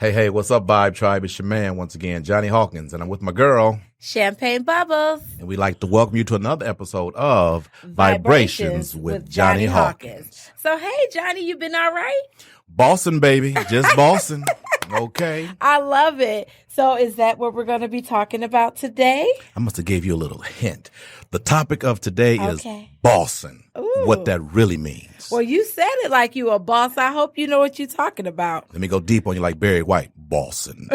Hey, what's up, Vibe Tribe? It's your man, once again, Johnny Hawkins, and I'm with my girl, Champagne Bubbles. and we'd like to welcome you to another episode of Vibrations with Johnny Hawkins. So, hey, Johnny, you been all right? Bossing, baby. Just bossing. Okay. I love it. So, is that what we're going to be talking about today? I must have gave you a little hint. The topic of today is bossing, Ooh. what that really means. Well, you said it like you a boss. I hope you know what you're talking about. Let me go deep on you like Barry White. Bossing.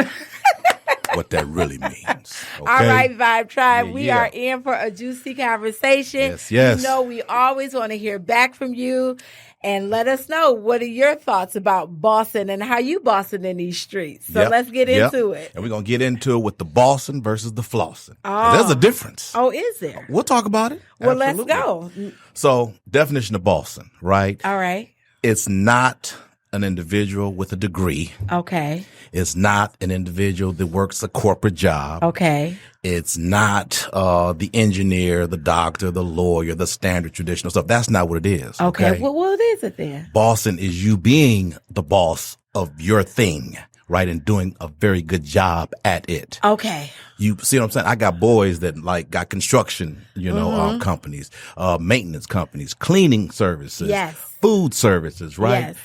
What that really means. Okay? All right, Vibe Tribe, we Yeah. are in for a juicy conversation. Yes. You know, we always want to hear back from you and let us know what are your thoughts about bossing and how you bossing in these streets. So let's get into it. And we're going to get into it with the bossing versus the flossing. Oh. There's a difference. Oh, is there? We'll talk about it. Well, Absolutely. let's go. So, definition of bossing, right? All right. It's not an individual with a degree. Okay. It's not an individual that works a corporate job. Okay. It's not the engineer, the doctor, the lawyer, the standard traditional stuff. That's not what it is. Okay. Well, what is it then? Bossing is you being the boss of your thing, right? And doing a very good job at it. Okay. You see what I'm saying? I got boys that like got construction, companies, maintenance companies, cleaning services, Yes. food services, right? Yes.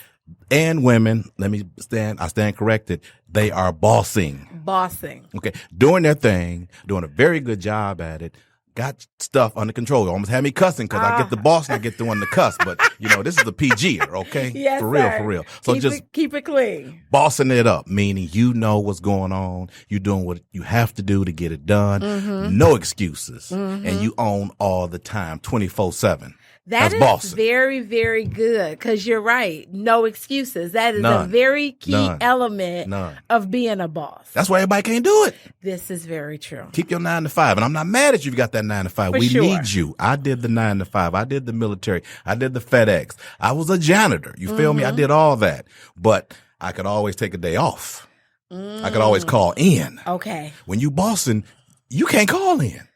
And women, I stand corrected. They are bossing. Bossing. Okay. Doing their thing, doing a very good job at it. Got stuff under control. You almost had me cussing because I get the boss and I get the one to cuss. But, this is a PG, okay? Yes, For real, sir. for real. So keep it clean. bossing it up, meaning you know what's going on. You're doing what you have to do to get it done. Mm-hmm. No excuses. Mm-hmm. And you own all the time, 24/7. That's bossing. very, very good because you're right. No excuses. That is a very key element of being a boss. That's why everybody can't do it. This is very true. Keep your 9 to 5. And I'm not mad at you if you got that 9 to 5. For we sure. need you. I did the 9 to 5. I did the military. I did the FedEx. I was a janitor. You feel me? I did all that. But I could always take a day off. I could always call in. Okay. When you bossing, you can't call in.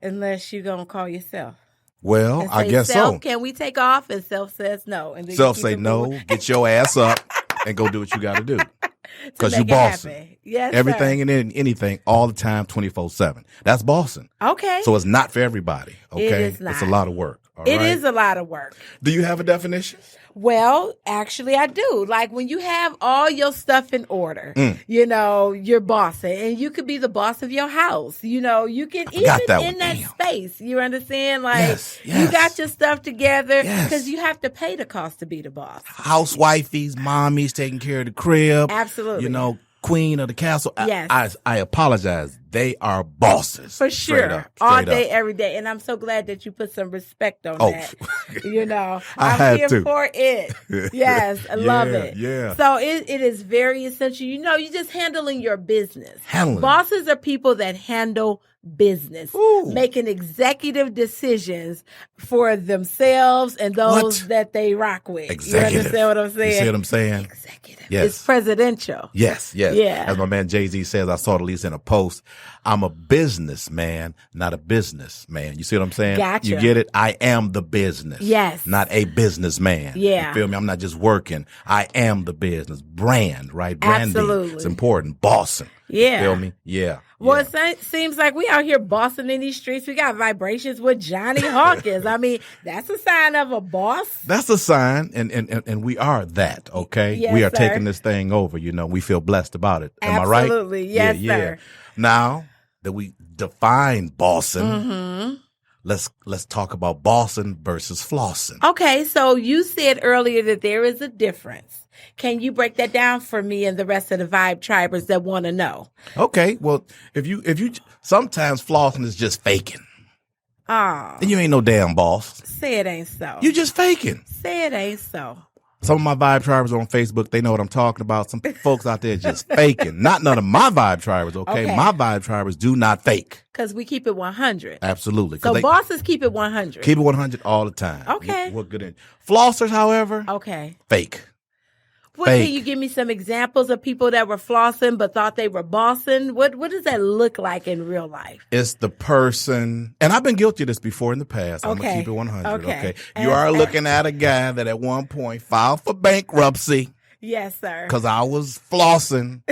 Unless you're going to call yourself. Well, I guess so. Can we take off? And self says no. And then Self say no, get your ass up and go do what you got to do. Because you bossing. Yes, everything sir. and anything all the time, 24/7. That's bossing. Okay. So it's not for everybody. Okay. It is not. It's a lot of work. All It right? is a lot of work. Do you have a definition? Well, actually, I do. Like when you have all your stuff in order, you're bossing, and you could be the boss of your house. You can in that space. You understand? Like Yes. you got your stuff together Yes. because you have to pay the cost to be the boss. Housewifies, mommies taking care of the crib. Absolutely. Queen of the castle. Yes. I apologize. They are bosses. For Straight sure. up, All straight day, up. every day. And I'm so glad that you put some respect on Oh. that. I I'm had here to. for it. Yes. I love it. Yeah. So it is very essential. You're just handling your business. Handling. Bosses are people that handle business, Ooh. making executive decisions for themselves and those that they rock with. Executive. You understand what I'm saying? You see what I'm saying? Executive. Yes. It's presidential. Yes. Yeah. As my man Jay-Z says, I saw it at least in a post, I'm a businessman, not a businessman. You see what I'm saying? Gotcha. You get it? I am the business. Yes. Not a businessman. Yeah. You feel me? I'm not just working. I am the business. Brand, right? Branding. Absolutely. It's important. Bossing. Yeah. You feel me? Yeah. Well, yeah. it seems like we out here bossing in these streets. We got vibrations with Johnny Hawkins. I mean, that's a sign of a boss. That's a sign, and we are that, okay? Yes, we are sir. taking this thing over, we feel blessed about it. Am I right? Absolutely. Yes, yeah. sir. Now that we define bossing, let's talk about bossing versus flossing. Okay, so you said earlier that there is a difference. Can you break that down for me and the rest of the Vibe Tribers that want to know? Okay, well, if you sometimes flossing is just faking. Oh, And you ain't no damn boss. say it ain't so. You just faking. Say it ain't so. Some of my Vibe Tribers on Facebook, they know what I'm talking about. Some folks out there just faking. Not none of my Vibe Tribers, okay? Okay. My Vibe Tribers do not fake. Because we keep it 100. Absolutely. 'Cause So they bosses keep it 100. keep it 100 all the time. Okay. We're good in. Flossers, however, Okay. fake. Well, Fake. can you give me some examples of people that were flossing but thought they were bossing? What does that look like in real life? It's the person, and I've been guilty of this before in the past. I'm going to Okay. keep it 100, Okay. okay? You are looking at a guy that at one point filed for bankruptcy. Yes, sir. Because I was flossing.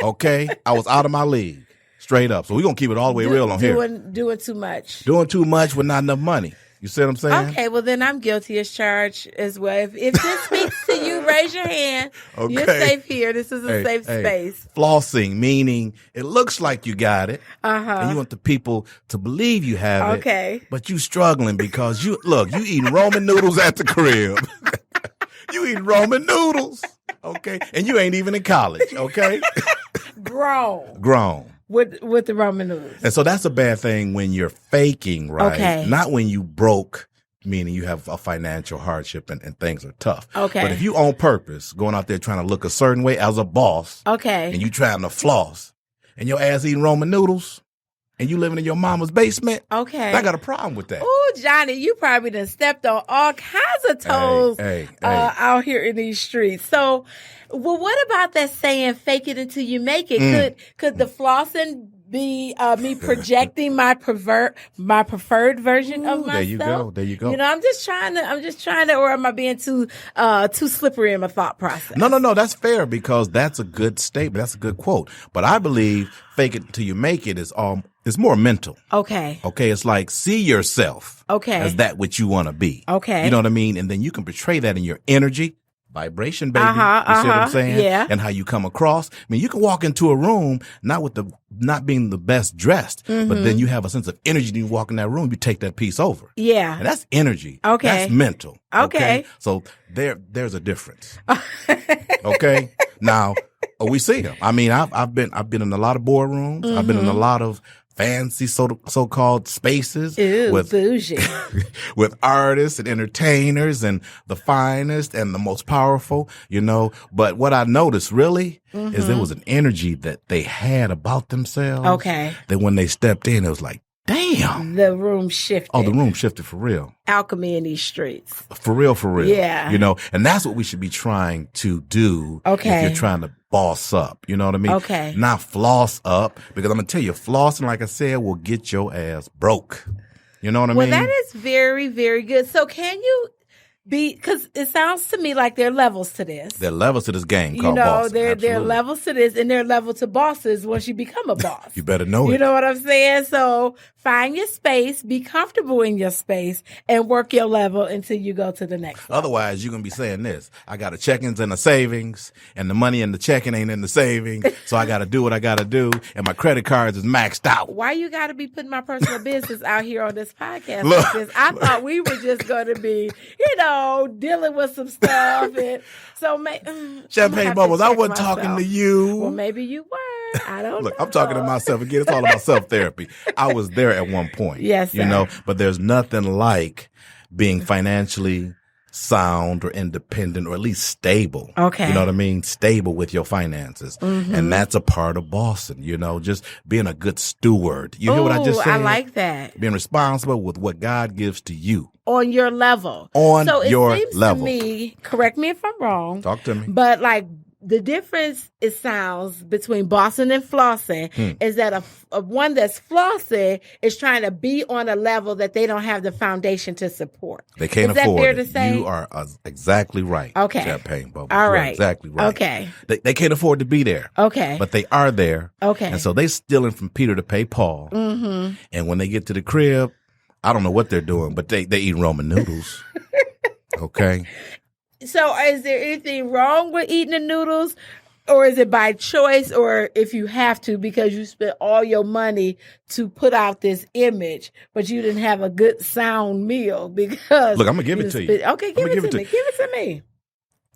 Okay? I was out of my league. Straight up. So we're going to keep it all the way real on here. Doing too much. Doing too much with not enough money. You see what I'm saying? Okay, well, then I'm guilty as charged as well. If this speaks to you, raise your hand. Okay. You're safe here. This is a safe space. Flossing, meaning it looks like you got it. And you want the people to believe you have it. Okay. But you struggling because you eating Roman noodles at the crib. You eating Roman noodles. Okay. And you ain't even in college. Okay. Grown. With the Roman noodles. And so that's a bad thing when you're faking, right? Okay. Not when you broke, meaning you have a financial hardship and things are tough. Okay. But if you on purpose, going out there trying to look a certain way as a boss. Okay. And you trying to floss and your ass eating Roman noodles and you living in your mama's basement. Okay. I got a problem with that. Oh, Johnny, you probably done stepped on all kinds of toes out here in these streets. So, well, what about that saying, fake it until you make it? Could the flossing be me projecting my preferred version of myself? There you go. You know, I'm just trying to, or am I being too slippery in my thought process? No, that's fair because that's a good statement. That's a good quote. But I believe fake it until you make it is it's more mental. Okay. Okay. It's like see yourself. Okay. As that which you want to be. Okay. You know what I mean? And then you can portray that in your energy. Vibration, baby. You see what I'm saying? Yeah. And how you come across. I mean, you can walk into a room not being the best dressed, but then you have a sense of energy. You walk in that room, you take that piece over. Yeah. And that's energy. Okay. That's mental. Okay. So there's a difference. Okay. Now we see them. I mean, I've been in a lot of boardrooms. I've been in a lot of fancy so-called spaces. Ooh, with bougie. With artists and entertainers and the finest and the most powerful, you know. But what I noticed really is there was an energy that they had about themselves. Okay. That when they stepped in, it was like, damn. The room shifted. Oh, the room shifted for real. Alchemy in these streets. For real. Yeah. You know, and that's what we should be trying to do. Okay. If you're trying to boss up. You know what I mean? Okay. Not floss up. Because I'm going to tell you, flossing, like I said, will get your ass broke. You know what I mean? Well, that is very, very good. So can you because it sounds to me like there are levels to this. There are levels to this game called boss. There are levels to this, and there are levels to bosses once you become a boss. You better know it. You know what I'm saying? So find your space, be comfortable in your space, and work your level until you go to the next level. Otherwise, you're going to be saying this. I got a checkings and a savings, and the money in the checking ain't in the savings, so I got to do what I got to do, and my credit cards is maxed out. Why you got to be putting my personal business out here on this podcast like this? I thought we were just going to be, dealing with some stuff. And so, Champagne Bubbles, I wasn't talking to you. Well, maybe you were. I don't know. Look, I'm talking to myself. Again, it's all about self-therapy. I was there at one point. Yes, sir. But there's nothing like being financially sound or independent or at least stable. Okay. You know what I mean? Stable with your finances. Mm-hmm. And that's a part of bossing, just being a good steward. You hear what I just said? I like that. Being responsible with what God gives to you. On your level. So your seems level. To me, correct me if I'm wrong. Talk to me. But the difference it sounds between bossing and flossing is that a one that's flossing is trying to be on a level that they don't have the foundation to support. They can't afford afford it. Is that fair to say? You are exactly right. Okay. Champagne Bubbles. All right. Exactly right. Okay. They can't afford to be there. Okay. But they are there. Okay. And so they stealing from Peter to pay Paul. Mm-hmm. And when they get to the crib, I don't know what they're doing, but they eat Roman noodles. Okay. So is there anything wrong with eating the noodles? Or is it by choice, or if you have to because you spent all your money to put out this image, but you didn't have a good sound meal because... Look, I'm going to give it to you. Okay, give it to me. Give it to me.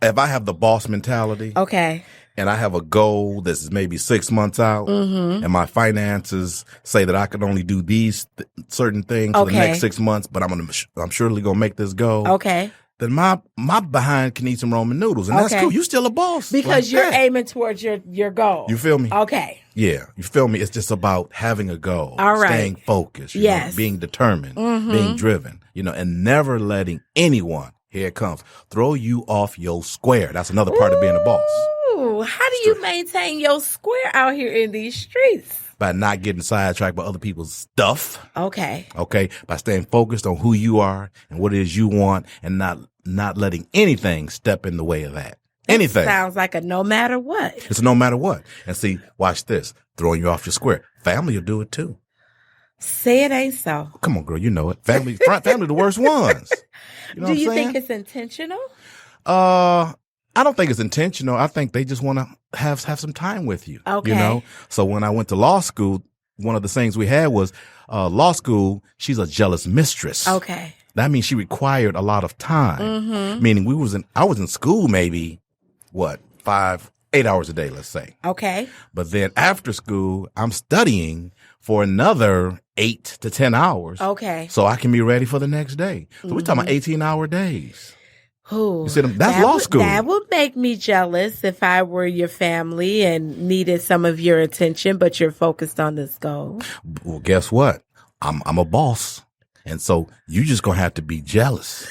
If I have the boss mentality... Okay. And I have a goal that's maybe 6 months out, and my finances say that I can only do these certain things for the next 6 months, but I'm surely going to make this go. Okay. Then my behind can eat some Roman noodles, and that's cool. You still a boss. Because you're aiming towards your goal. You feel me? Okay. Yeah, you feel me? It's just about having a goal. All right. Staying focused. Yes. Being determined, being driven, and never letting anyone, here it comes, throw you off your square. That's another part of being a boss. How do you maintain your square out here in these streets? By not getting sidetracked by other people's stuff. Okay. Okay. By staying focused on who you are and what it is you want and not letting anything step in the way of that. Anything. Sounds like a no matter what. It's a no matter what. And see, watch this. Throwing you off your square. Family will do it too. Say it ain't so. Come on, girl. You know it. Family the worst ones. You know do you think it's intentional? I don't think it's intentional. I think they just want to have some time with you. Okay. You know? So when I went to law school, one of the things we had was law school, she's a jealous mistress. Okay. That means she required a lot of time. Meaning I was in school maybe, 8 hours a day, let's say. Okay. But then after school, I'm studying for another 8 to 10 hours. Okay. So I can be ready for the next day. So we're talking about 18-hour days. Ooh, you see, that's law school. That would make me jealous if I were your family and needed some of your attention, but you're focused on this goal. Well, guess what? I'm a boss. And so you just going to have to be jealous.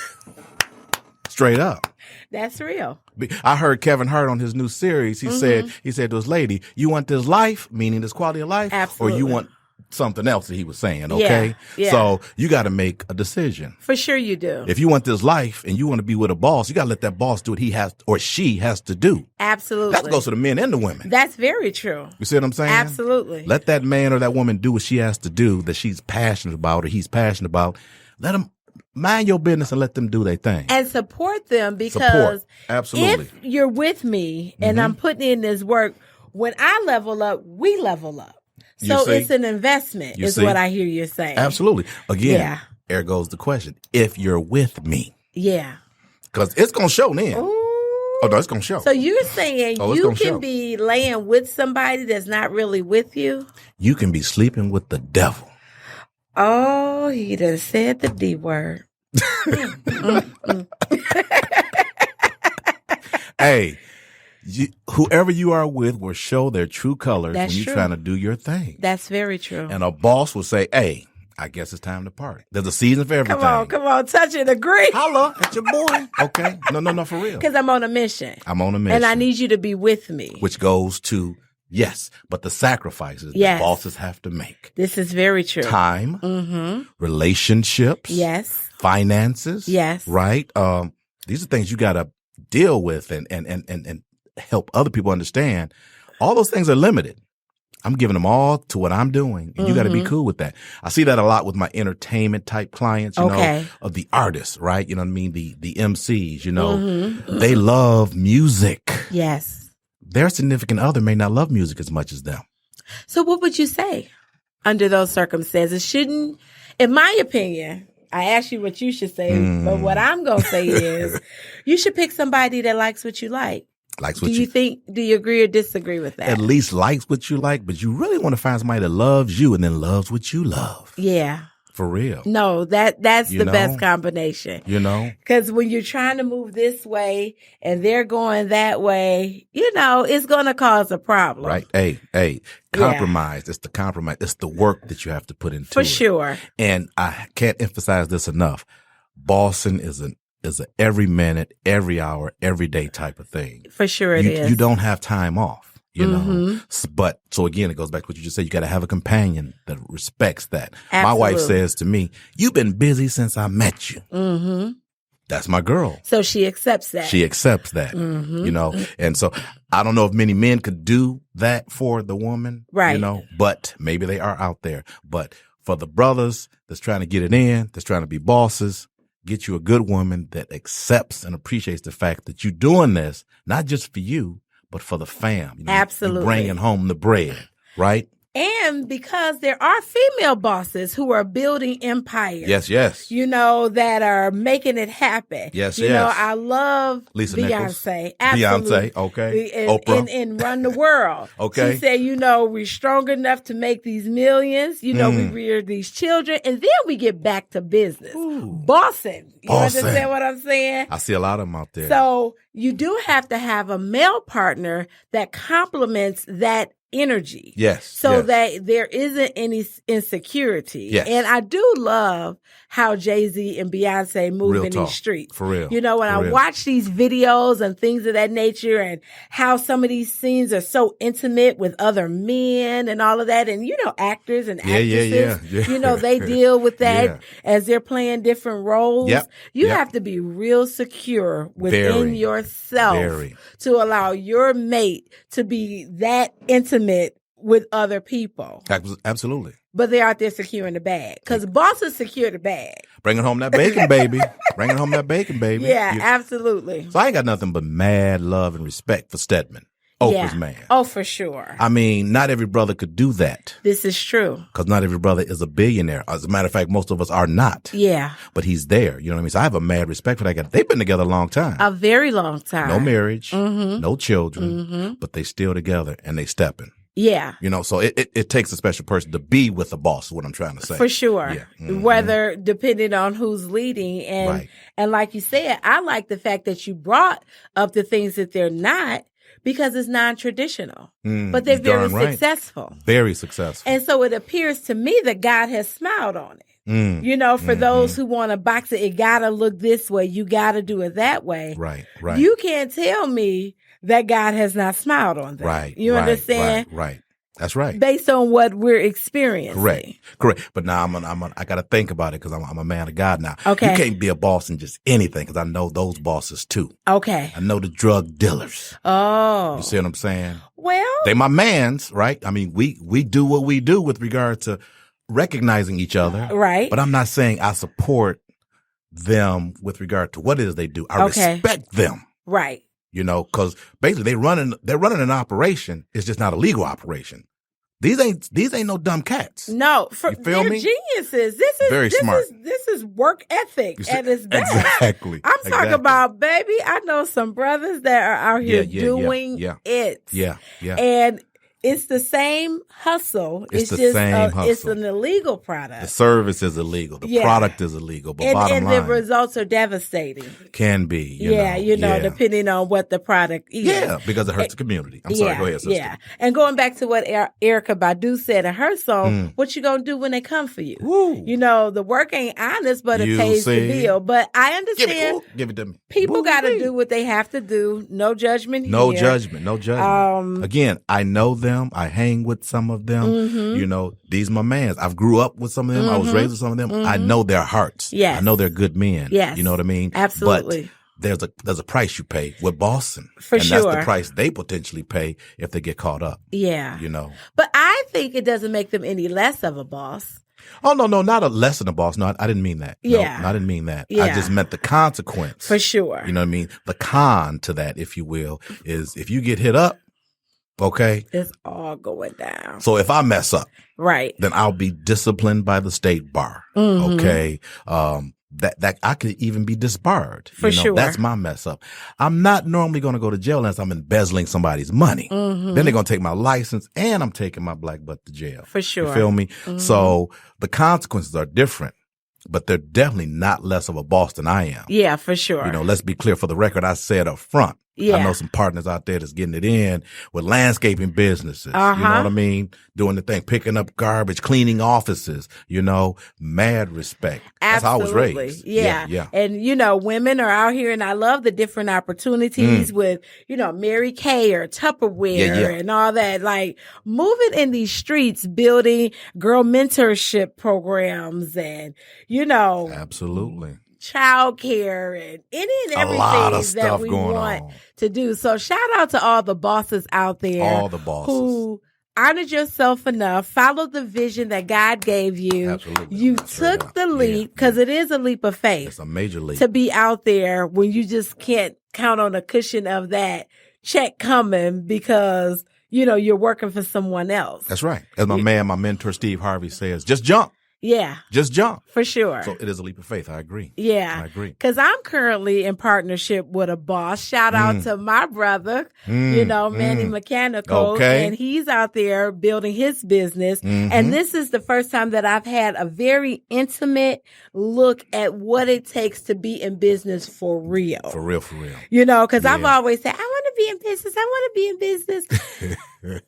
Straight up. That's real. I heard Kevin Hart on his new series. He said to his lady, you want this life, meaning this quality of life? Absolutely. Or you want something else that he was saying, okay? Yeah. So you got to make a decision. For sure you do. If you want this life and you want to be with a boss, you got to let that boss do what he has or she has to do. Absolutely. That goes to the men and the women. That's very true. You see what I'm saying? Absolutely. Let that man or that woman do what she has to do that she's passionate about or he's passionate about. Let them mind your business and let them do their thing. And support them because Absolutely. if you're with me and I'm putting in this work, when I level up, we level up. So it's an investment is what I hear you saying. Absolutely. Again, there goes the question. If you're with me. Yeah. Because it's going to show then. Ooh. Oh, no, it's going to show. So you're saying you can be laying with somebody that's not really with you? You can be sleeping with the devil. Oh, he done said the D word. Hey, whoever you are with will show their true colors when you're true. trying to do your thing. That's very true. And a boss will say, hey, I guess it's time to party. There's a season for everything. Come on, touch and agree. Holla at your boy. Okay. No, for real. Because I'm on a mission. And I need you to be with me. Which goes to, yes, but the sacrifices that bosses have to make. This is very true. Time, relationships, finances, right? These are things you got to deal with and help other people understand. All those things are limited. I'm giving them all to what I'm doing, and you got to be cool with that. I see that a lot with my entertainment type clients, you know, of the artists, right? You know what I mean? The MCs, you know, they love music. Yes. Their significant other may not love music as much as them. So what would you say under those circumstances? Shouldn't, in my opinion, I asked you what you should say, but what I'm going to say is you should pick somebody that likes what you like. Do you agree or disagree with that? At least likes what you like, but you really want to find somebody that loves you and then loves what you love. Yeah. For real. No, that's the best combination. You know? Because when you're trying to move this way and they're going that way, you know, it's going to cause a problem. Right. Hey, compromise. It's the compromise. It's the work that you have to put into it. For sure. And I can't emphasize this enough. Bossing is an every minute, every hour, every day type of thing. For sure it is. You don't have time off, you know. But so again, it goes back to what you just said. You got to have a companion that respects that. Absolutely. My wife says to me, "You've been busy since I met you." That's my girl. So she accepts that. You know. And so I don't know if many men could do that for the woman, right? You know, but maybe they are out there. But for the brothers that's trying to get it in, that's trying to be bosses, get you a good woman that accepts and appreciates the fact that you're doing this, not just for you, but for the fam. You know, absolutely. You're bringing home the bread, right? And because there are female bosses who are building empires. Yes. You know, that are making it happen. Yes, You know, I love Lisa Beyonce. Nichols. Absolutely. Beyonce, okay. Oprah. And Run the World. Okay. She said, you know, we're strong enough to make these millions. You know, we rear these children. And then we get back to business. Bossing. You understand what I'm saying? I see a lot of them out there. So you do have to have a male partner that complements that energy. Yes. So that there isn't any insecurity. Yes. And I do love how Jay-Z and Beyonce move Real in talk. these streets. For real. You know, when I watch these videos and things of that nature and how some of these scenes are so intimate with other men and all of that. And, you know, actors and actresses, you know, they deal with that as they're playing different roles. Yep. You have to be real secure within yourself to allow your mate to be that intimate with other people. Absolutely. But they're out there securing the bag because bosses secure the bag. Bringing home that bacon, baby. Bringing home that bacon, baby. Yeah, absolutely. So I ain't got nothing but mad love and respect for Stedman, Oprah's man. Oh, for sure. I mean, not every brother could do that. This is true. Because not every brother is a billionaire. As a matter of fact, most of us are not. Yeah. But he's there. You know what I mean? So I have a mad respect for that guy. They've been together a long time. A very long time. No marriage, no children, but they still together and they stepping. Yeah. You know, so it takes a special person to be with a boss, is what I'm trying to say. For sure. Yeah. Whether depending on who's leading. And like you said, I like the fact that you brought up the things that they're not because it's non-traditional. But they're very successful. Very successful. And so it appears to me that God has smiled on it. You know, for those who want to box it, it got to look this way. You got to do it that way. Right. You can't tell me that God has not smiled on that. Right. You understand? Right. That's right. Based on what we're experiencing. Correct. But now I got to think about it because I'm a man of God now. Okay. You can't be a boss in just anything because I know those bosses too. Okay. I know the drug dealers. Oh. You see what I'm saying? Well. They my mans, right? I mean, we do what we do with regard to recognizing each other. Right. But I'm not saying I support them with regard to what it is they do. I respect them. Right. You know, because basically they're running an operation. It's just not a legal operation. These ain't no dumb cats. No, you feel they're me? geniuses. This is very smart. This is work ethic at its best. Exactly. I'm talking about, baby. I know some brothers that are out here doing it. Yeah. And it's the same hustle. It's the same hustle. It's an illegal product. The service is illegal. The product is illegal. But bottom line, the results are devastating. Can be. You know, depending on what the product is. Yeah, because it hurts the community. I'm sorry. Go ahead, sister. Yeah. And going back to what Erykah Badu said in her song, what you gonna do when they come for you? Woo. You know, the work ain't honest, but it pays the bill. But I understand. Give it to me. People got to do what they have to do. No judgment here. No judgment. Again, I know them. I hang with some of them. You know, these my mans. I've grew up with some of them. I was raised with some of them. I know their hearts. Yes. I know they're good men. Yes. You know what I mean? Absolutely. But there's a price you pay with bossing. For and sure. That's the price they potentially pay if they get caught up. Yeah. You know. But I think it doesn't make them any less of a boss. Oh, no, not a less than a boss. No, I didn't mean that. Yeah. No, I didn't mean that. Yeah. I just meant the consequence. For sure. You know what I mean? The con to that, if you will, is if you get hit up, okay, it's all going down. So if I mess up, right, then I'll be disciplined by the state bar. Okay. That I could even be disbarred. For sure. That's my mess up. I'm not normally going to go to jail unless I'm embezzling somebody's money. Then they're going to take my license and I'm taking my black butt to jail. For sure. You feel me? So the consequences are different, but they're definitely not less of a boss than I am. Yeah, for sure. You know, let's be clear for the record. I said up front. Yeah. I know some partners out there that's getting it in with landscaping businesses. You know what I mean? Doing the thing, picking up garbage, cleaning offices, you know, mad respect. That's how I was raised. Yeah. And, you know, women are out here and I love the different opportunities with, you know, Mary Kay or Tupperware and all that. Like moving in these streets, building girl mentorship programs and, you know. Absolutely. Childcare and any and everything that we want to do. So shout out to all the bosses out there. All the bosses. Who honored yourself enough, followed the vision that God gave you. Absolutely. You took the leap because it is a leap of faith. It's a major leap. To be out there when you just can't count on a cushion of that check coming because, you know, you're working for someone else. That's right. As my mentor, Steve Harvey says, just jump. Yeah. Just jump. For sure. So it is a leap of faith. I agree. Yeah. I agree. Because I'm currently in partnership with a boss. Shout out to my brother, you know, Manny Mechanical. Okay. And he's out there building his business. And this is the first time that I've had a very intimate look at what it takes to be in business for real. For real, for real. You know, because I've always said, I want to be in business. I want to be in business.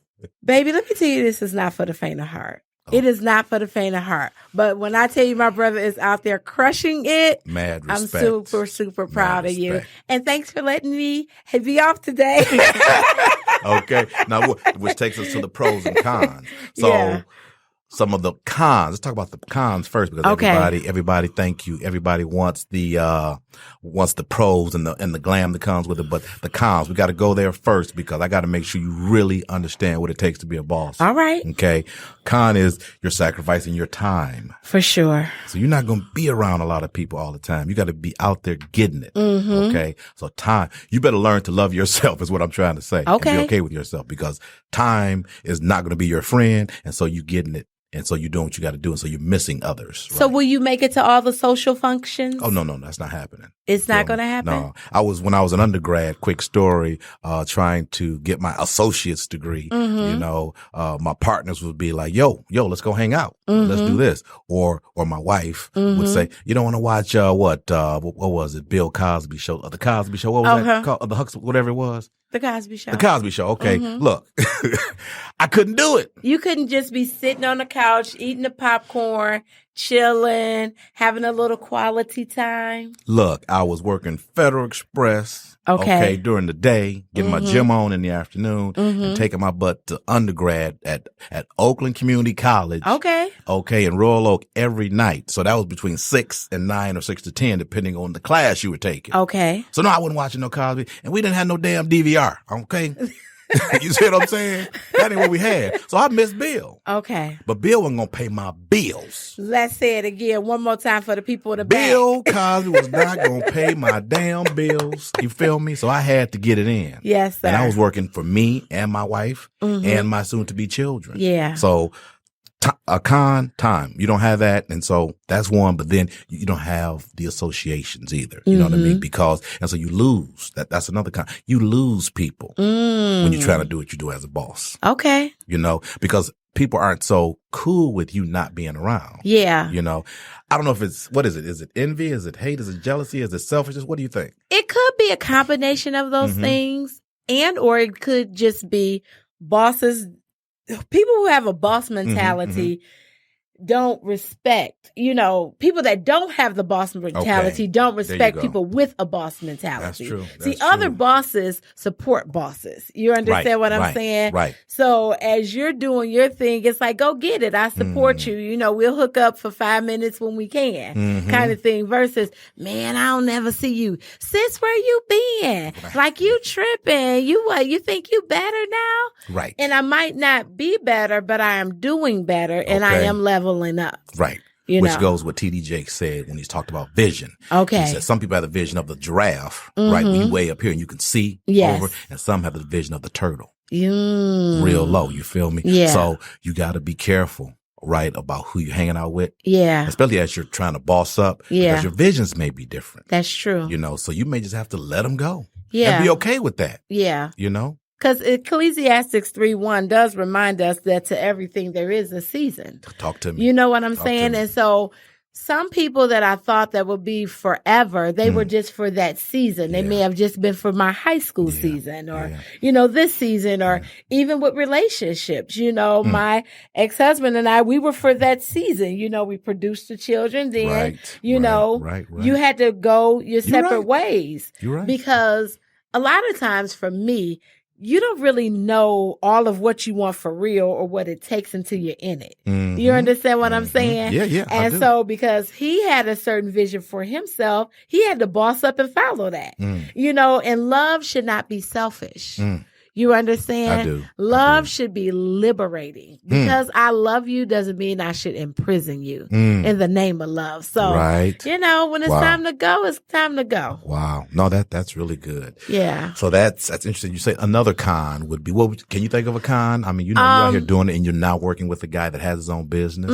Baby, let me tell you, this is not for the faint of heart. Oh. It is not for the faint of heart. But when I tell you my brother is out there crushing it, mad respect. I'm super, super proud of you. And thanks for letting me be off today. Okay. Now, which takes us to the pros and cons. So some of the cons. Let's talk about the cons first, because everybody, thank you. Everybody wants the pros and the glam that comes with it, but the cons, we got to go there first, because I got to make sure you really understand what it takes to be a boss. All right. Okay. Con is you're sacrificing your time. For sure. So you're not going to be around a lot of people all the time. You got to be out there getting it. Mm-hmm. Okay. So time, you better learn to love yourself is what I'm trying to say. Okay. And be okay with yourself, because time is not going to be your friend. And so you getting it. And so you're doing what you got to do. And so you're missing others. Right? So will you make it to all the social functions? Oh, no, that's not happening. It's not going to happen? No. When I was an undergrad, quick story, trying to get my associate's degree, my partners would be like, yo, let's go hang out. Mm-hmm. Let's do this. Or my wife would say, you don't want to watch, what was it? Bill Cosby show, the Cosby show. What was that called? The Huxley, whatever it was. The Cosby Show. The Cosby Show. Okay. Mm-hmm. Look, I couldn't do it. You couldn't just be sitting on the couch, eating the popcorn, chilling, having a little quality time. Look, I was working Federal Express. Okay. During the day, getting my gym on in the afternoon, and taking my butt to undergrad at Oakland Community College. Okay. Okay. In Royal Oak every night. So that was between 6 and 9 or 6 to 10, depending on the class you were taking. Okay. So no, I wasn't watching no Cosby, and we didn't have no damn DVR. Okay. You see what I'm saying? That ain't what we had. So I missed Bill. Okay. But Bill wasn't going to pay my bills. Let's say it again one more time for the people in the Bill back. Cosby was not going to pay my damn bills. You feel me? So I had to get it in. Yes, sir. And I was working for me and my wife and my soon-to-be children. Yeah. So a con, time. You don't have that. And so that's one, but then you don't have the associations either. You know what I mean? And so you lose. That's another con. You lose people when you're trying to do what you do as a boss. Okay. Because people aren't so cool with you not being around. Yeah. I don't know if it's, what is it? Is it envy? Is it hate? Is it jealousy? Is it selfishness? What do you think? It could be a combination of those things, or it could just be bosses. People who have a boss mentality don't respect, people that don't have the boss mentality don't respect people with a boss mentality. That's true. See, other bosses support bosses. You understand what I'm saying? Right. So as you're doing your thing, it's like, go get it. I support you. We'll hook up for 5 minutes when we can, kind of thing, versus, man, I don't never see you. Sis, where you been? Right. Like, you tripping. You think you better now? Right. And I might not be better, but I am doing better, and I am leveling up. Right. Which goes what T.D. Jakes said when he's talked about vision. Okay. He said some people have the vision of the giraffe, right? When you way up here and you can see over, and some have the vision of the turtle. Real low, you feel me? Yeah. So you got to be careful, right, about who you're hanging out with. Yeah. Especially as you're trying to boss up. Yeah. Because your visions may be different. That's true. So you may just have to let them go. Yeah. And be okay with that. Yeah. Because Ecclesiastes 3:1 does remind us that to everything there is a season. Talk to me. You know what I'm saying? And so some people that I thought that would be forever, they were just for that season. They may have just been for my high school season or, this season, or even with relationships. My ex-husband and I, we were for that season. We produced the children. Then, you had to go your separate ways. You're right. Because a lot of times for me, you don't really know all of what you want for real or what it takes until you're in it. You understand what I'm saying? Yeah. And so because he had a certain vision for himself, he had to boss up and follow that. And love should not be selfish. You understand? I do. Love should be liberating. Because I love you doesn't mean I should imprison you in the name of love. So, when it's time to go, it's time to go. Wow. No, that's really good. Yeah. So that's interesting. You say another con would be, can you think of a con? I mean, you're out here doing it and you're now working with a guy that has his own business,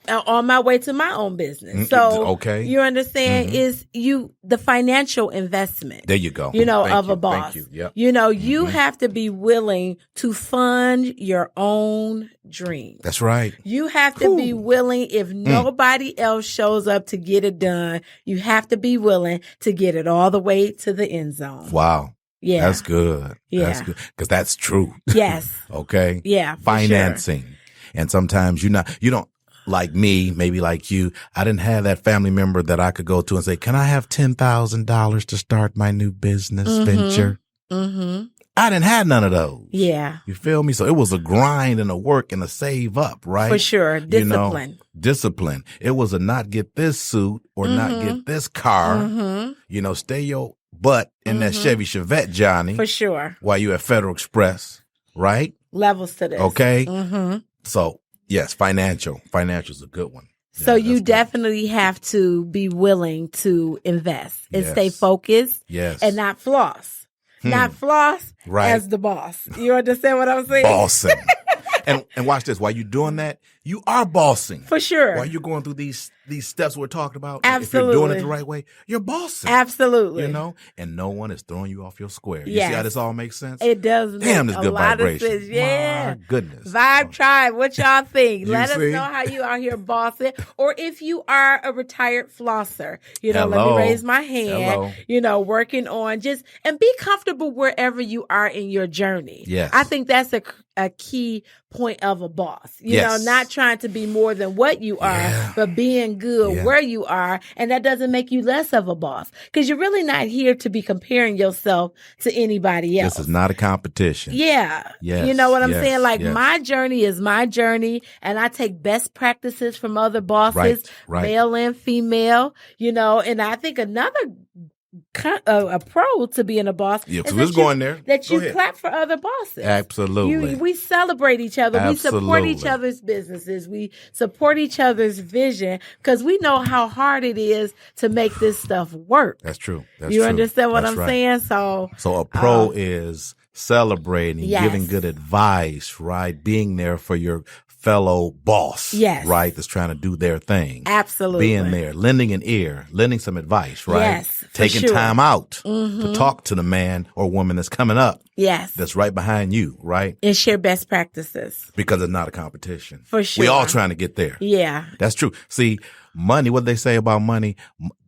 On my way to my own business. So, you understand, is the financial investment. There you go. Of a boss. Thank you. Yep. You have to be willing to fund your own dream. That's right. You have to be willing, if nobody else shows up to get it done, you have to be willing to get it all the way to the end zone. Wow. Yeah. That's good. Yeah. That's good. Because that's true. Yes. Okay. Yeah. Financing. Sure. And sometimes you don't, like me, maybe like you, I didn't have that family member that I could go to and say, can I have $10,000 to start my new business venture? Mm-hmm. I didn't have none of those. Yeah. You feel me? So it was a grind and a work and a save up, right? For sure. Discipline. Discipline. It was a not get this suit or not get this car. Stay your butt in that Chevy Chevette, Johnny. For sure. While you at Federal Express, right? Levels to this. Okay. So, yes, financial. Financial is a good one. So you definitely have to be willing to invest and stay focused. Yes. And not floss. Not floss as the boss. You understand what I'm saying? Bossing. and watch this. While you're doing that, you are bossing. For sure. While you're going through these steps we're talking about. Absolutely. If you're doing it the right way, you're bossing. Absolutely. And no one is throwing you off your square. You see how this all makes sense? It does. Damn, this good vibration. Sense. Yeah. My goodness. Vibe Tribe, what y'all think? Let see? us know how you out here bossing. Or if you are a retired flosser, let me raise my hand, working on and be comfortable wherever you are in your journey. Yes. I think that's a key point of a boss. You know, not trying to be more than what you are, but being good where you are. And that doesn't make you less of a boss because you're really not here to be comparing yourself to anybody else. This is not a competition. Yeah. Yes. You know what I'm saying? Like my journey is my journey and I take best practices from other bosses, male and female, and I think another a pro to being a boss. Yeah, so let's go in there. That you clap for other bosses. Absolutely. We celebrate each other. Absolutely. We support each other's businesses. We support each other's vision because we know how hard it is to make this stuff work. That's true. You understand what I'm saying? So a pro is celebrating, giving good advice, right? Being there for your fellow boss, right? That's trying to do their thing. Absolutely. Being there, lending an ear, lending some advice, right? Yes, taking time out to talk to the man or woman that's coming up. Yes. That's right behind you, right? And share best practices. Because it's not a competition. For sure. We all trying to get there. Yeah. That's true. See, money, what they say about money,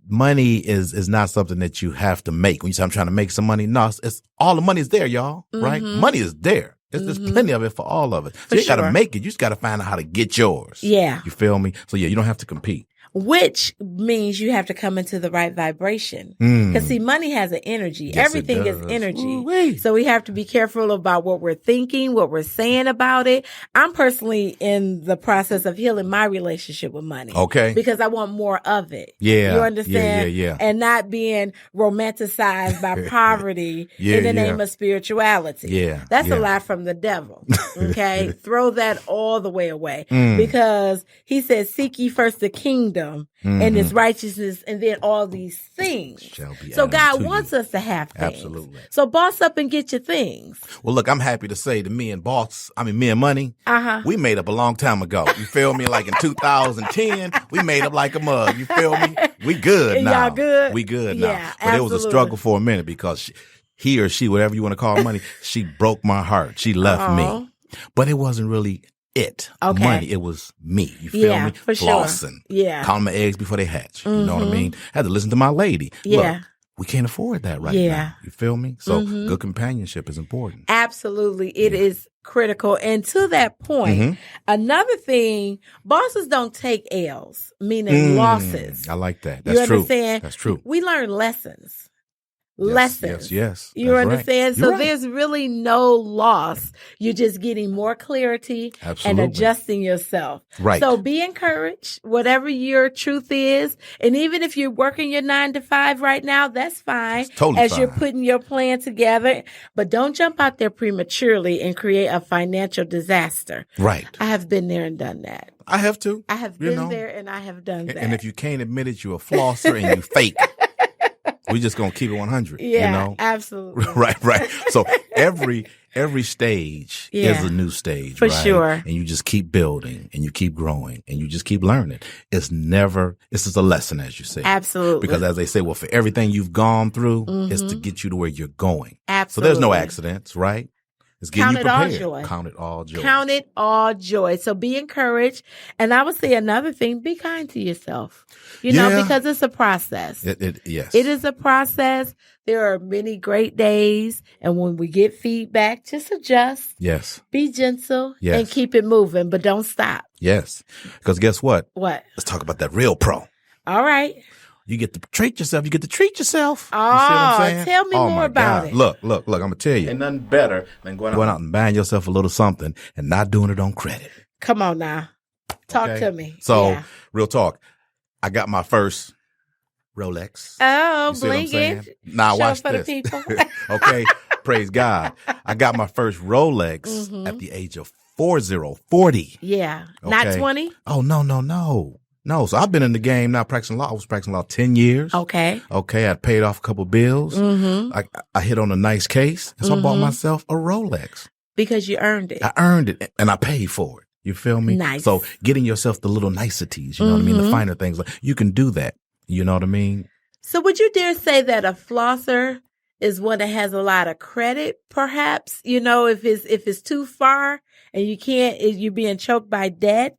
money is not something that you have to make. When you say I'm trying to make some money, no, it's all the money is there, y'all, right? Money is there. There's plenty of it for all of it. So you got to make it. You just got to find out how to get yours. Yeah. You feel me? So you don't have to compete. Which means you have to come into the right vibration. Because see, money has an energy. Yes, everything is energy. Ooh-wee. So we have to be careful about what we're thinking, what we're saying about it. I'm personally in the process of healing my relationship with money. Okay. Because I want more of it. Yeah. You understand? Yeah. And not being romanticized by poverty in the name of spirituality. Yeah. That's a lie from the devil. Okay. Throw that all the way away. Because he says, seek ye first the kingdom. And his righteousness, and then all these things. So God wants us to have things. Absolutely. So boss up and get your things. Well, look, I'm happy to say that me and money, we made up a long time ago. You feel me? Like in 2010, we made up like a mug. You feel me? We good now. Y'all good? We good now. Yeah, but it was a struggle for a minute because he or she, whatever you want to call money, she broke my heart. She left me. But it wasn't really money. It was me. You feel me? For Flossing. Sure. Yeah. Counting my eggs before they hatch. You know what I mean? I had to listen to my lady. Yeah. Look, we can't afford that right now. You feel me? So good companionship is important. Absolutely. It is critical. And to that point, another thing, bosses don't take L's, meaning losses. I like that. You understand? That's true. We learn lessons. Lessons. Yes. You understand? Right. So there's really no loss. You're just getting more clarity and adjusting yourself. Right. So be encouraged, whatever your truth is. And even if you're working your 9 to 5 right now, that's fine. Totally as fine. You're putting your plan together. But don't jump out there prematurely and create a financial disaster. Right. I have been there and done that. I have too. I have been there and I have done that. And if you can't admit it, you're a flosser and you fake. We just gonna keep it 100. Yeah, you know? Absolutely. Right. So every stage is a new stage, for right? sure. And you just keep building and you keep growing and you just keep learning. This is a lesson, as you say. Absolutely. Because as they say, well, for everything you've gone through, it's to get you to where you're going. Absolutely. So there's no accidents, right? It's getting you prepared. Joy. Count it all joy. Count it all joy. So be encouraged. And I would say another thing, be kind to yourself. You know, because it's a process. Yes. It is a process. There are many great days. And when we get feedback, just adjust. Yes. Be gentle and keep it moving, but don't stop. Yes. Because guess what? What? Let's talk about that real pro. All right. You get to treat yourself. You get to treat yourself. Oh, you see what I'm saying? Tell me more about it. Look. I'm going to tell you. Ain't nothing better than going out and buying yourself a little something and not doing it on credit. Come on now. Talk to me. So, real talk. I got my first Rolex. Oh, blinging. Now, watch for this. The people. Okay. Praise God. I got my first Rolex at the age of 40. Yeah. Okay. Not 20? Oh, no. So I've been in the game now practicing law. I was practicing law 10 years. Okay. I paid off a couple bills. I hit on a nice case. And so I bought myself a Rolex. Because you earned it. I earned it and I paid for it. You feel me? Nice. So getting yourself the little niceties, you know what I mean? The finer things. You can do that. You know what I mean? So would you dare say that a flosser is one that has a lot of credit, perhaps? You know, if it's too far and you're being choked by debt,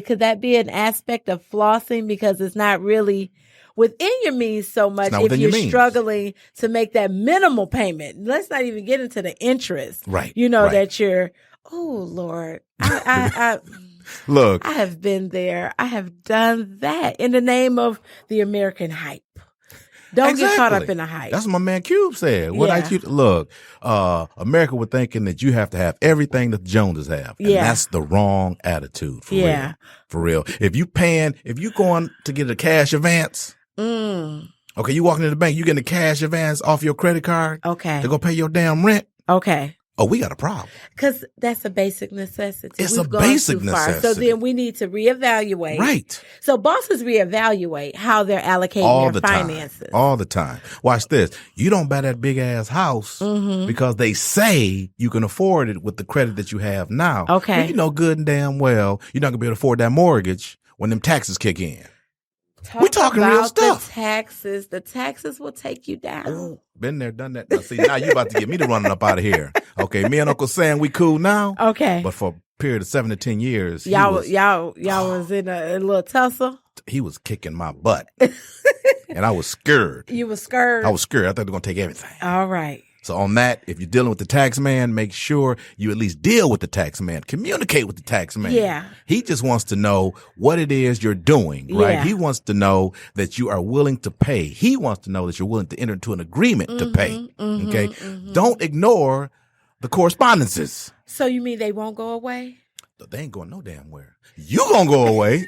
could that be an aspect of flossing because it's not really within your means so much if you're struggling to make that minimal payment? Let's not even get into the interest. Right. You know, that you're, oh, Lord, Look, I have been there. I have done that in the name of the American hype. Don't get caught up in the hype. That's what my man Cube said. Look, America was thinking that you have to have everything that the Joneses have. And that's the wrong attitude. For real. For real. If you going to get a cash advance. Okay, you walking in the bank, you getting a cash advance off your credit card. Okay. To go pay your damn rent. Okay. Oh, we got a problem. Because that's a basic necessity. It's a basic necessity. So then we need to reevaluate. Right. So bosses reevaluate how they're allocating their finances. All the time. Watch this. You don't buy that big ass house because they say you can afford it with the credit that you have now. Okay. But you know good and damn well you're not going to be able to afford that mortgage when them taxes kick in. We're talking real stuff. The taxes will take you down. Ooh, been there, done that. Now, see, now you about to get me to running up out of here. Okay, me and Uncle Sam, we cool now. Okay, but for a period of 7 to 10 years, y'all was in a little tussle. He was kicking my butt, and I was scared. You were scared. I was scared. I thought they were gonna take everything. All right. So on that, if you're dealing with the tax man, make sure you at least deal with the tax man. Communicate with the tax man. Yeah. He just wants to know what it is you're doing, right? Yeah. He wants to know that you are willing to pay. He wants to know that you're willing to enter into an agreement to pay. Okay? Don't ignore the correspondences. So you mean they won't go away? They ain't going no damn where. You gonna go away.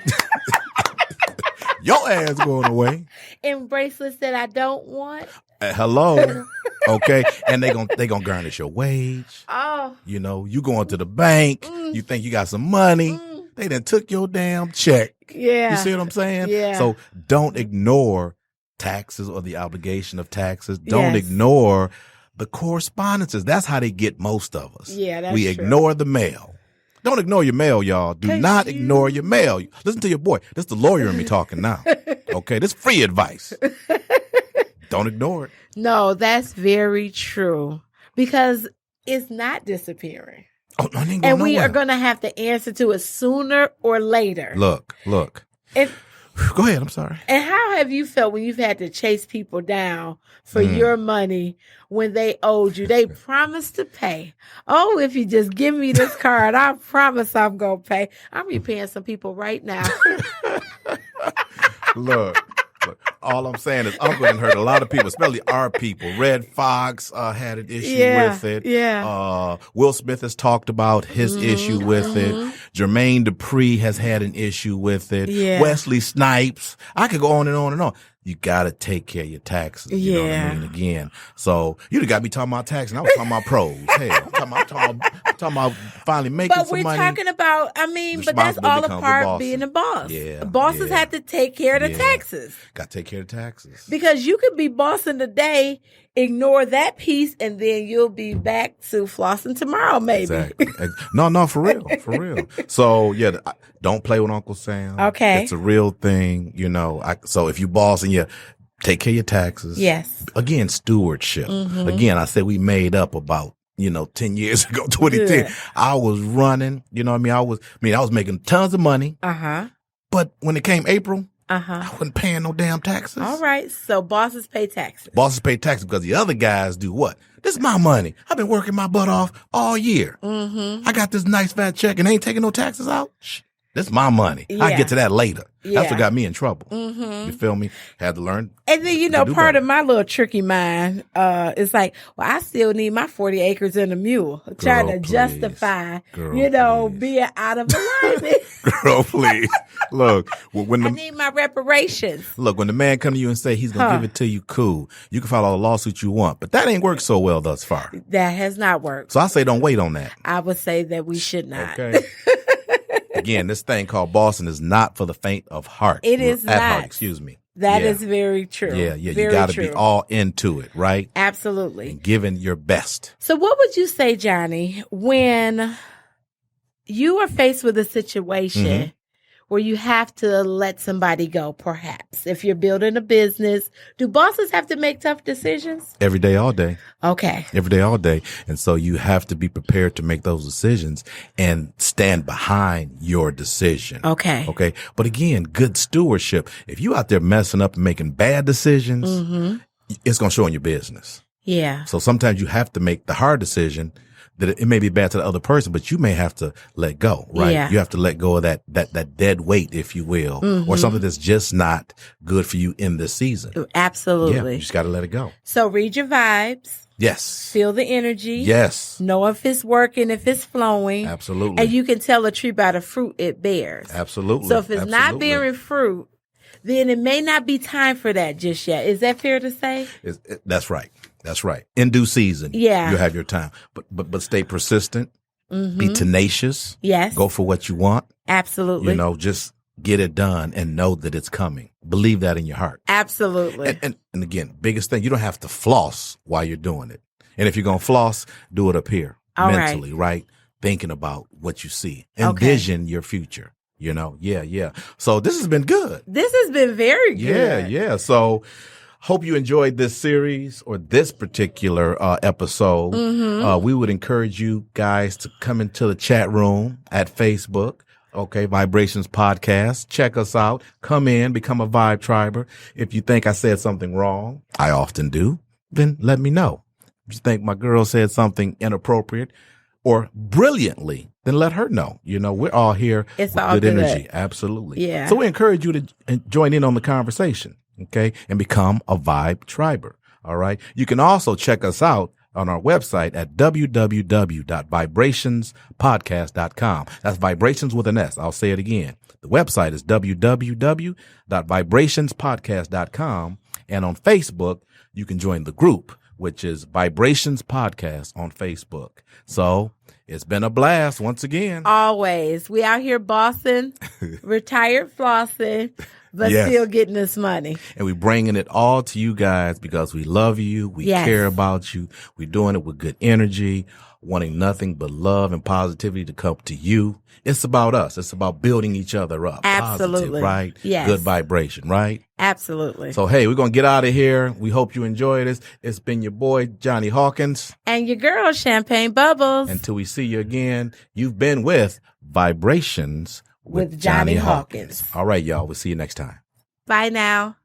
Your ass going away. And bracelets that I don't want. Hello. Okay. And they gonna garnish your wage. Oh. You know, you going to the bank. You think you got some money. They done took your damn check. Yeah. You see what I'm saying? Yeah. So don't ignore taxes or the obligation of taxes. Don't ignore the correspondences. That's how they get most of us. Yeah, that's We ignore the mail. Don't ignore your mail, y'all. Do not ignore your mail. Listen to your boy. This is the lawyer in me talking now. Okay? This is free advice. Don't ignore it. No, that's very true. Because it's not disappearing. Oh, no, it ain't going and we nowhere. are going to have to answer to it sooner or later. Look. Go ahead. I'm sorry. And how have you felt when you've had to chase people down for your money when they owed you? They promised to pay. Oh, if you just give me this card, I promise I'm going to pay. I'm repaying some people right now. Look, all I'm saying is Uncle done hurt a lot of people, especially our people. Red Fox had an issue with it. Yeah. Will Smith has talked about his issue with it. Jermaine Dupri has had an issue with it. Yeah. Wesley Snipes. I could go on and on and on. You got to take care of your taxes. You know what I mean? Again. So you done got me talking about taxes. And I was talking about pros. Hell, I'm talking about finally making some money. But we're talking about, but that's all a part of being a boss. Yeah. Bosses have to take care of the taxes. Got to take care of the taxes. Because you could be bossing today, ignore that piece, and then you'll be back to flossing tomorrow, maybe. Exactly. No, for real. So don't play with Uncle Sam. Okay. It's a real thing, you know. So if you boss and you take care of your taxes. Yes. Again, stewardship. Again, I said we made up about 10 years ago, 2010, I was running, you know what I mean? I was making tons of money. But when it came April, I wasn't paying no damn taxes. All right. So bosses pay taxes. Bosses pay taxes because the other guys do what? This is my money. I've been working my butt off all year. I got this nice fat check and ain't taking no taxes out. This is my money. I get to that later. That's what got me in trouble. You feel me? Had to learn. And then, part of my little tricky mind is like, well, I still need my 40 acres and a mule. Trying to justify, being out of alignment. Girl, please. Look, I need my reparations. Look, when the man come to you and say he's going to give it to you, cool. You can file all the lawsuits you want, but that ain't worked so well thus far. That has not worked. So I say don't wait on that. I would say that we should not. Okay. Again, this thing called Boston is not for the faint of heart. It is not. Heart, excuse me. That is very true. Yeah. You got to be all into it, right? Absolutely. And giving your best. So what would you say, Johnny, when you are faced with a situation where you have to let somebody go, perhaps? If you're building a business, do bosses have to make tough decisions? Every day, all day. Okay. Every day, all day. And so you have to be prepared to make those decisions and stand behind your decision. Okay. Okay. But again, good stewardship. If you out there messing up and making bad decisions, it's going to show in your business. Yeah. So sometimes you have to make the hard decision that it may be bad to the other person, but you may have to let go, right? Yeah. You have to let go of that dead weight, if you will, or something that's just not good for you in this season. Absolutely. Yeah, you just got to let it go. So read your vibes. Yes. Feel the energy. Yes. Know if it's working, if it's flowing. Absolutely. And you can tell a tree by the fruit it bears. Absolutely. So if it's not bearing fruit, then it may not be time for that just yet. Is that fair to say? That's right. That's right. In due season, you have your time. But stay persistent. Be tenacious. Yes. Go for what you want. Absolutely. Just get it done and know that it's coming. Believe that in your heart. Absolutely. And again, biggest thing, you don't have to floss while you're doing it. And if you're going to floss, do it up here mentally, right? Thinking about what you see. Envision your future. Yeah. So this has been good. This has been very good. Yeah. So hope you enjoyed this series or this particular episode. We would encourage you guys to come into the chat room at Facebook. Okay, Vibrations Podcast. Check us out. Come in, become a Vibe Triber. If you think I said something wrong, I often do, then let me know. If you think my girl said something inappropriate or brilliantly, then let her know. We're all here with good energy. Absolutely. Yeah. So we encourage you to join in on the conversation, okay, and become a Vibe Triber. All right. You can also check us out on our website at www.vibrationspodcast.com. That's vibrations with an S. I'll say it again. The website is www.vibrationspodcast.com. And on Facebook, you can join the group, which is Vibrations Podcast on Facebook. So it's been a blast once again. Always. We out here bossing, retired flossing, but still getting this money. And we bringing it all to you guys because we love you. We care about you. We're doing it with good energy, wanting nothing but love and positivity to come to you. It's about us. It's about building each other up. Absolutely. Positive, right? Yes. Good vibration, right? Absolutely. So, hey, we're going to get out of here. We hope you enjoy this. It's been your boy, Johnny Hawkins. And your girl, Champagne Bubbles. Until we see you again, you've been with Vibrations with Johnny Hawkins. All right, y'all. We'll see you next time. Bye now.